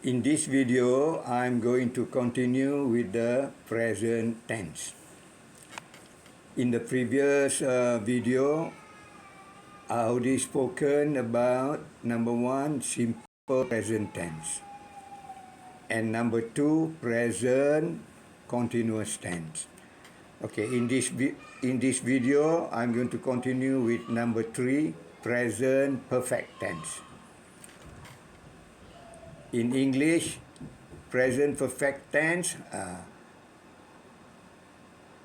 In this video, I'm going to continue with the present tense. In the previous video, I already spoken about number 1, simple present tense, and number 2, present continuous tense. Okay, in this video, I'm going to continue with number 3, present perfect tense. In English, present perfect tense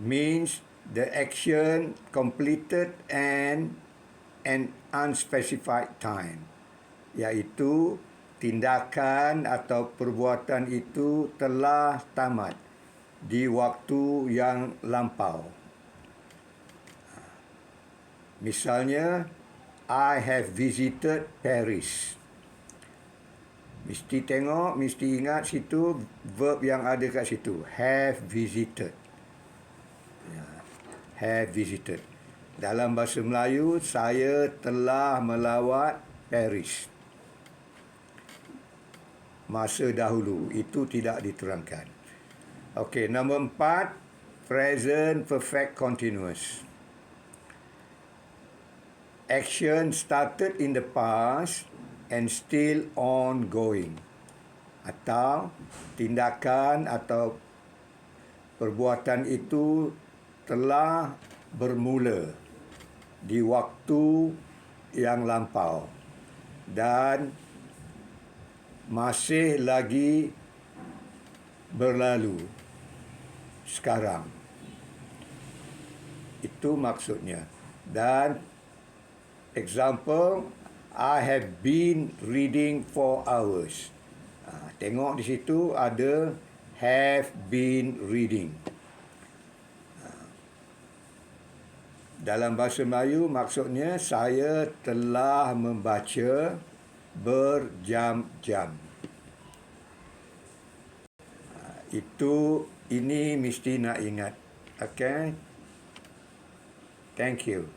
means the action completed and an unspecified time, iaitu tindakan atau perbuatan itu telah tamat di waktu yang lampau. Misalnya, I have visited Paris. Mesti tengok, mesti ingat situ verb yang ada kat situ. Have visited. Have visited. Dalam bahasa Melayu, saya telah melawat Paris. Masa dahulu, itu tidak diterangkan. Okey, nombor 4, present perfect continuous. Action started in the past and still ongoing, atau tindakan atau perbuatan itu telah bermula di waktu yang lampau dan masih lagi berlalu sekarang. Itu maksudnya. Dan example, I have been reading for hours. Tengok di situ ada have been reading. Dalam bahasa Melayu maksudnya saya telah membaca berjam-jam. Ini mesti nak ingat. Okay? Thank you.